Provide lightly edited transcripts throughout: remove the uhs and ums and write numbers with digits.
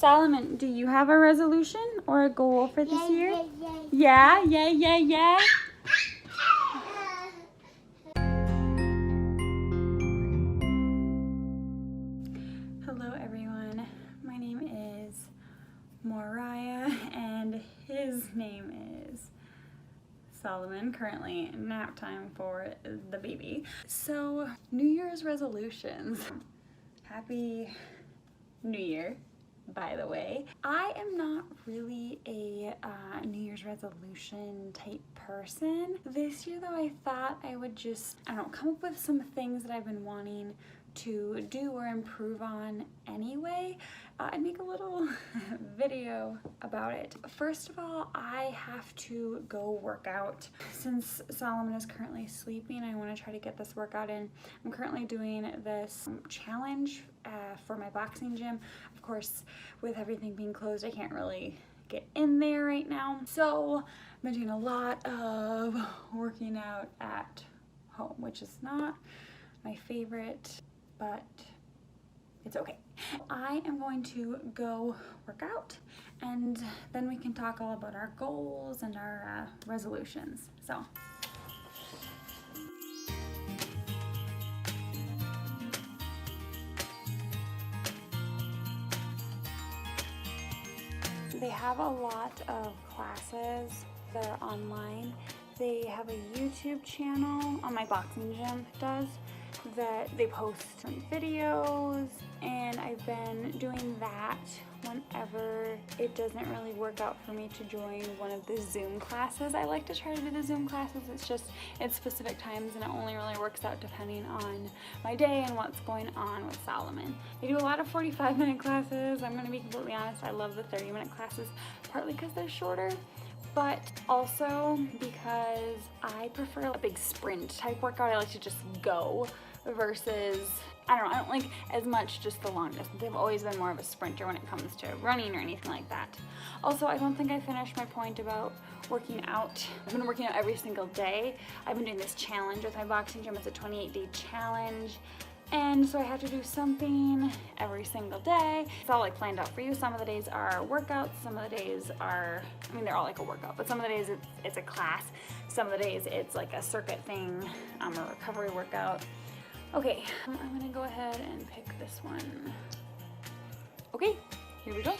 Solomon, do you have a resolution or a goal for this year? Yeah. Hello everyone, my name is Moriah and his name is Solomon. Currently nap time for the baby. So, New Year's resolutions. Happy New Year, by the way. I am not really a New Year's resolution type person. This year though, I thought I would just, I don't know, come up with some things that I've been wanting to do or improve on anyway, and make a little video about it. First of all, I have to go work out. Since Solomon is currently sleeping, I want to try to get this workout in. I'm currently doing this challenge for my boxing gym. Of course, with everything being closed, I can't really get in there right now. So I've been doing a lot of working out at home, which is not my favorite, but it's okay. I am going to go work out and then we can talk all about our goals and our resolutions. So. They have a lot of classes that are online. They have a YouTube channel, my boxing gym does, that they post some videos, and I've been doing that whenever it doesn't really work out for me to join one of the Zoom classes. I like to try to do the Zoom classes, it's specific times and it only really works out depending on my day and what's going on with Solomon. They do a lot of 45-minute classes. I'm gonna be completely honest, I love the 30-minute classes, partly because they're shorter, but also because I prefer a big sprint type workout. I like to just go versus, I don't like as much just the long distance. I've always been more of a sprinter when it comes to running or anything like that. Also, I don't think I finished my point about working out. I've been working out every single day. I've been doing this challenge with my boxing gym. It's a 28-day challenge. And so I have to do something every single day. It's all like planned out for you. Some of the days are workouts, some of the days are, I mean, they're all like a workout, but some of the days it's a class. Some of the days it's like a circuit thing, a recovery workout. Okay, I'm gonna go ahead and pick this one. Okay, here we go.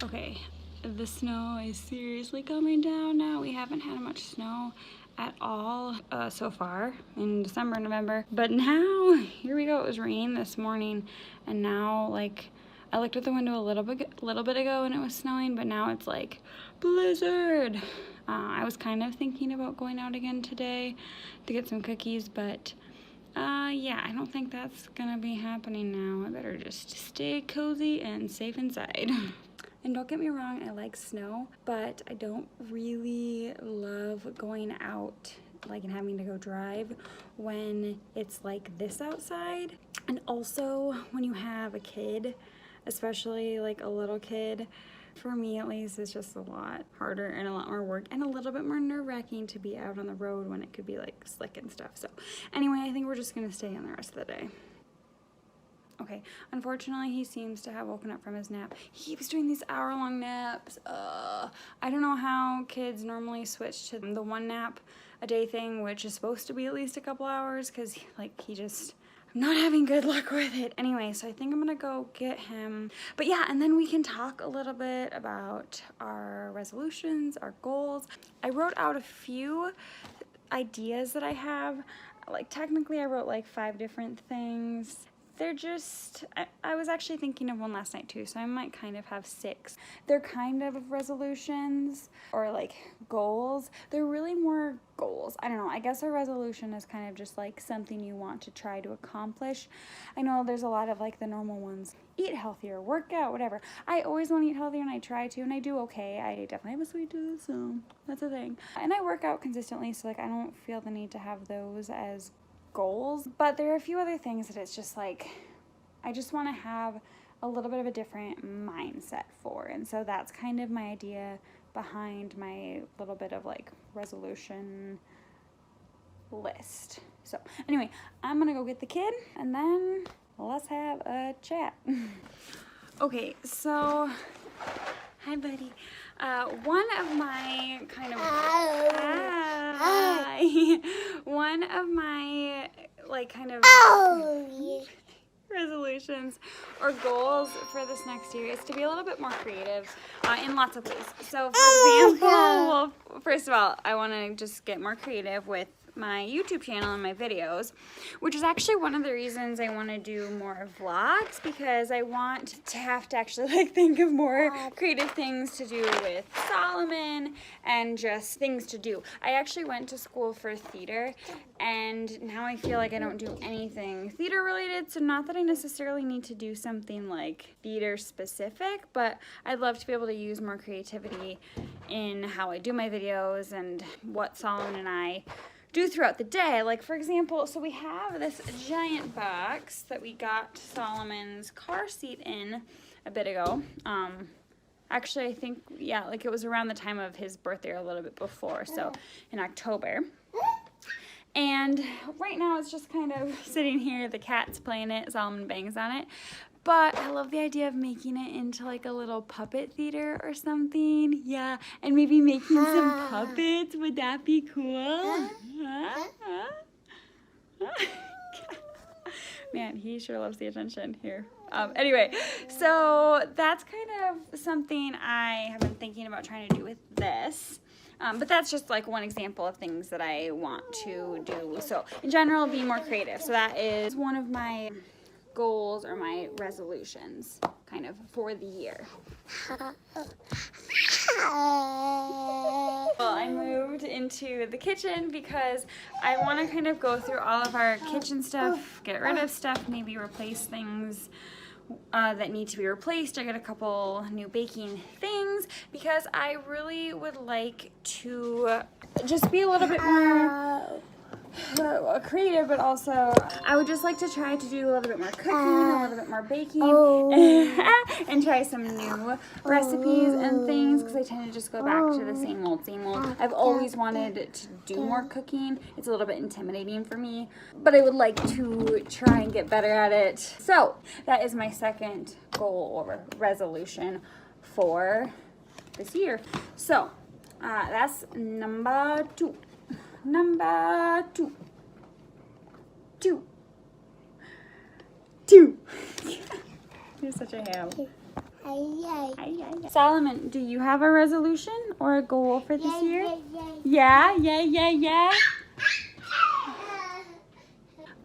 Okay, the snow is seriously coming down now. We haven't had much snow at all so far in December, November. But now, here we go. It was raining this morning, and now, like, I looked at the window a little bit ago and it was snowing, but now it's like blizzard. I was kind of thinking about going out again today to get some cookies, but yeah, I don't think that's gonna be happening now. I better just stay cozy and safe inside. And don't get me wrong, I like snow, but I don't really love going out, like, and having to go drive when it's like this outside. And also when you have a kid, especially like a little kid, for me at least, it's just a lot harder and a lot more work and a little bit more nerve-wracking to be out on the road when it could be like slick and stuff. So anyway, I think we're just gonna stay in the rest of the day. Okay, unfortunately, he seems to have woken up from his nap. He keeps doing these hour-long naps. I don't know how kids normally switch to the one nap a day thing, which is supposed to be at least a couple hours, because he just, I'm not having good luck with it. Anyway, so I think I'm gonna go get him. But yeah, and then we can talk a little bit about our resolutions, our goals. I wrote out a few ideas that I have. Like, technically I wrote like 5 different things. they're just, I was actually thinking of one last night too, so I might kind of have 6. They're kind of resolutions or like goals. They're really more goals. I don't know, I guess a resolution is kind of just like something you want to try to accomplish. I know there's a lot of like the normal ones, eat healthier, work out, whatever. I always want to eat healthier and I try to and I do okay. I definitely have a sweet tooth, so that's a thing. And I work out consistently, so like I don't feel the need to have those as goals. But there are a few other things that it's just like I just want to have a little bit of a different mindset for, and so that's kind of my idea behind my little bit of like resolution list. So anyway, I'm gonna go get the kid and then let's have a chat. Okay, so hi buddy. One of my kind of one of my like kind of resolutions or goals for this next year is to be a little bit more creative in lots of ways. So for example, well, first of all, I want to just get more creative with my YouTube channel and my videos, which is actually one of the reasons I want to do more vlogs, because I want to have to actually like think of more creative things to do with Solomon and just things to do. I actually went to school for theater and now I feel like I don't do anything theater related, so not that I necessarily need to do something like theater specific, but I'd love to be able to use more creativity in how I do my videos and what Solomon and I do throughout the day. Like for example, so we have this giant box that we got Solomon's car seat in a bit ago. Actually I think, yeah, like it was around the time of his birthday or a little bit before, so in October. And right now it's just kind of sitting here, the cat's playing it, Solomon bangs on it. But I love the idea of making it into like a little puppet theater or something. Yeah, and maybe making some puppets. Would that be cool? Man, he sure loves the attention here. Anyway, so that's kind of something I have been thinking about trying to do with this. But that's just like one example of things that I want to do. So in general, be more creative. So that is one of my goals or my resolutions kind of for the year. Well, I moved into the kitchen because I want to kind of go through all of our kitchen stuff, get rid of stuff, maybe replace things that need to be replaced. I got a couple new baking things because I really would like to just be a little bit more creative, but also I would just like to try to do a little bit more cooking, a little bit more baking, and try some new recipes and things, because I tend to just go back to the same old, same old. I've always wanted to do more cooking. It's a little bit intimidating for me, but I would like to try and get better at it. So that is my second goal or resolution for this year. So that's number 2. Number 2. You're such a ham. Solomon, do you have a resolution or a goal for this year? Yeah.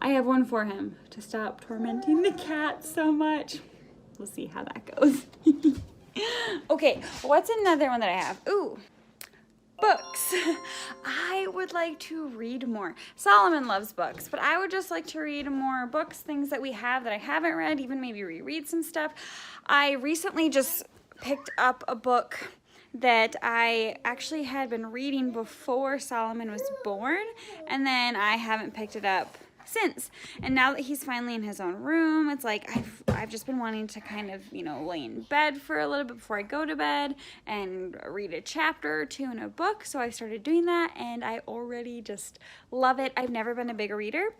I have one for him, to stop tormenting the cat so much. We'll see how that goes. Okay, what's another one that I have? Ooh. Books. I would like to read more. Solomon loves books, but I would just like to read more books, things that we have that I haven't read, even maybe reread some stuff. I recently just picked up a book that I actually had been reading before Solomon was born, and then I haven't picked it up since. And now that he's finally in his own room, it's like I've just been wanting to kind of, you know, lay in bed for a little bit before I go to bed and read a chapter or two in a book. So I started doing that and I already just love it. I've never been a big reader,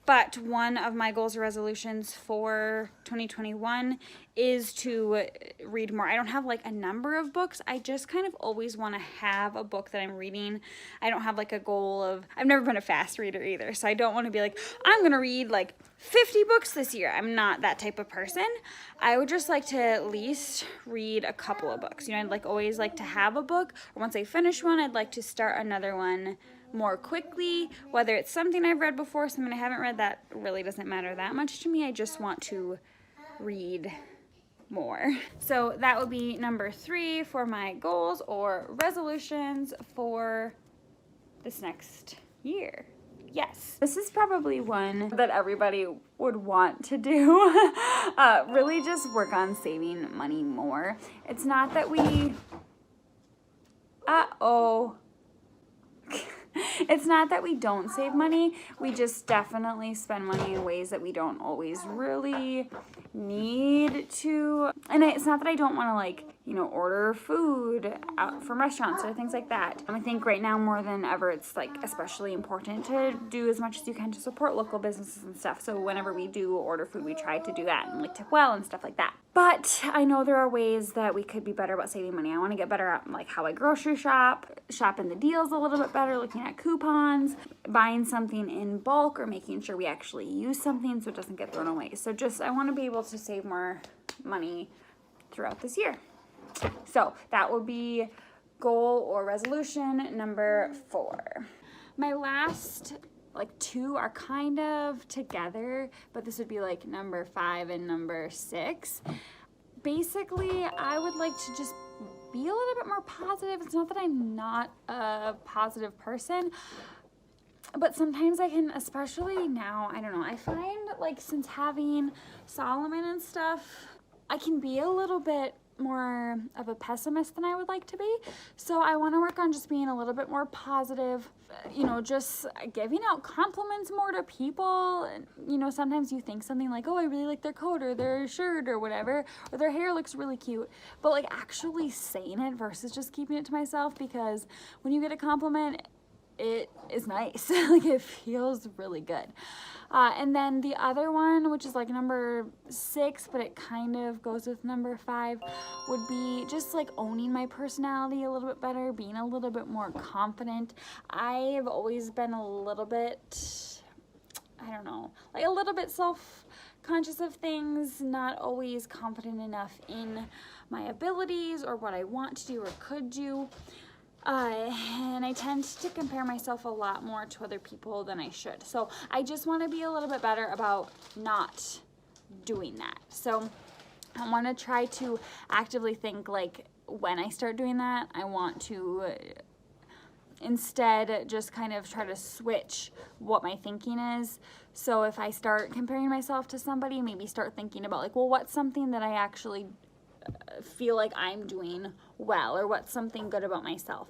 but one of my goals or resolutions for 2021 is to read more. I don't have like a number of books. I just kind of always want to have a book that I'm reading. I don't have like a goal of, I've never been a fast reader either. So I don't want to be like, I'm going to read like 50 books this year. I'm not that type of person. I would just like to at least read a couple of books. You know, I'd like always like to have a book, or once I finish one, I'd like to start another one more quickly, whether it's something I've read before, something I haven't read, that really doesn't matter that much to me. I just want to read more. So that would be number 3 for my goals or resolutions for this next year. Yes, this is probably one that everybody would want to do. Really just work on saving money more. It's not that we, it's not that we don't save money. We just definitely spend money in ways that we don't always really need to. And it's not that I don't want to, like, you know, order food out from restaurants or things like that. I think right now more than ever, it's like especially important to do as much as you can to support local businesses and stuff. So whenever we do order food, we try to do that and like tip well and stuff like that. But I know there are ways that we could be better about saving money. I want to get better at like how I grocery shop, shopping the deals a little bit better, looking at coupons, buying something in bulk, or making sure we actually use something so it doesn't get thrown away. So just, I want to be able to save more money throughout this year. So that would be goal or resolution number 4. My last like 2 are kind of together, but this would be like number 5 and number 6. Basically, I would like to just be a little bit more positive. It's not that I'm not a positive person, but sometimes I can, especially now, I don't know, I find like since having Solomon and stuff, I can be a little bit more of a pessimist than I would like to be. So I want to work on just being a little bit more positive, you know, just giving out compliments more to people. And, you know, sometimes you think something like, oh, I really like their coat or their shirt or whatever, or their hair looks really cute, but like actually saying it versus just keeping it to myself, because when you get a compliment, it is nice. Like it feels really good. And then the other one, which is like number 6, but it kind of goes with number 5, would be just like owning my personality a little bit better, being a little bit more confident. I have always been a little bit, I don't know, like a little bit self-conscious of things, not always confident enough in my abilities or what I want to do or could do. And I tend to compare myself a lot more to other people than I should. So I just want to be a little bit better about not doing that. So I want to try to actively think like when I start doing that, I want to instead just kind of try to switch what my thinking is. So if I start comparing myself to somebody, maybe start thinking about like, well, what's something that I actually feel like I'm doing well, or what's something good about myself.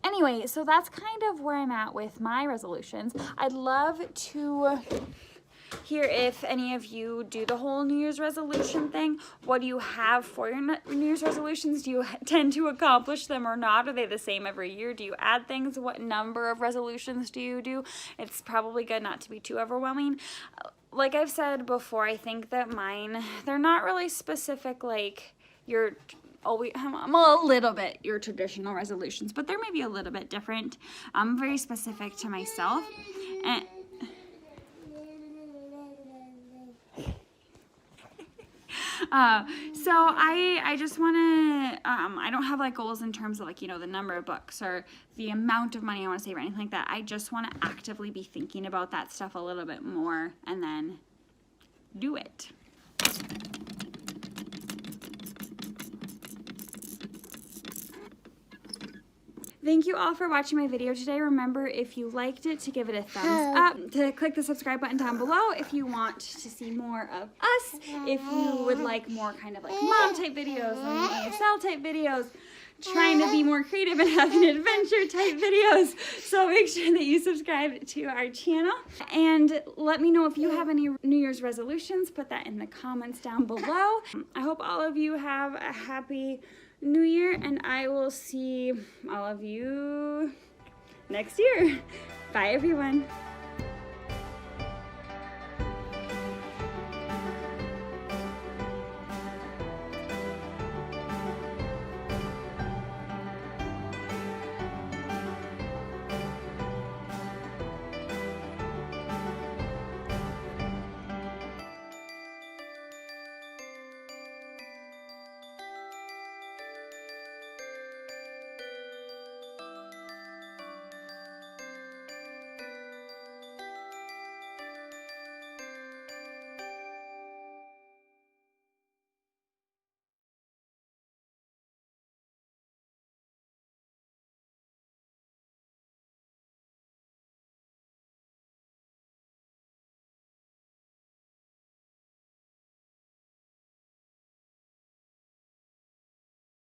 Anyway, so that's kind of where I'm at with my resolutions. I'd love to hear if any of you do the whole New Year's resolution thing. What do you have for your New Year's resolutions? Do you tend to accomplish them or not? Are they the same every year? Do you add things? What number of resolutions do you do? It's probably good not to be too overwhelming. Like I've said before, I think that mine, they're not really specific like your, I'm a little bit your traditional resolutions, but they're maybe a little bit different. I'm very specific to myself. And so I just want to, I don't have like goals in terms of like, you know, the number of books or the amount of money I want to save or anything like that. I just want to actively be thinking about that stuff a little bit more and then do it. Thank you all for watching my video today. Remember, if you liked it, to give it a thumbs up, to click the subscribe button down below if you want to see more of us, if you would like more kind of like mom type videos and ASL type videos, trying to be more creative and have an adventure type videos. So make sure that you subscribe to our channel, and let me know if you have any New Year's resolutions. Put that in the comments down below. I hope all of you have a happy New Year, and I will see all of you next year. Bye everyone.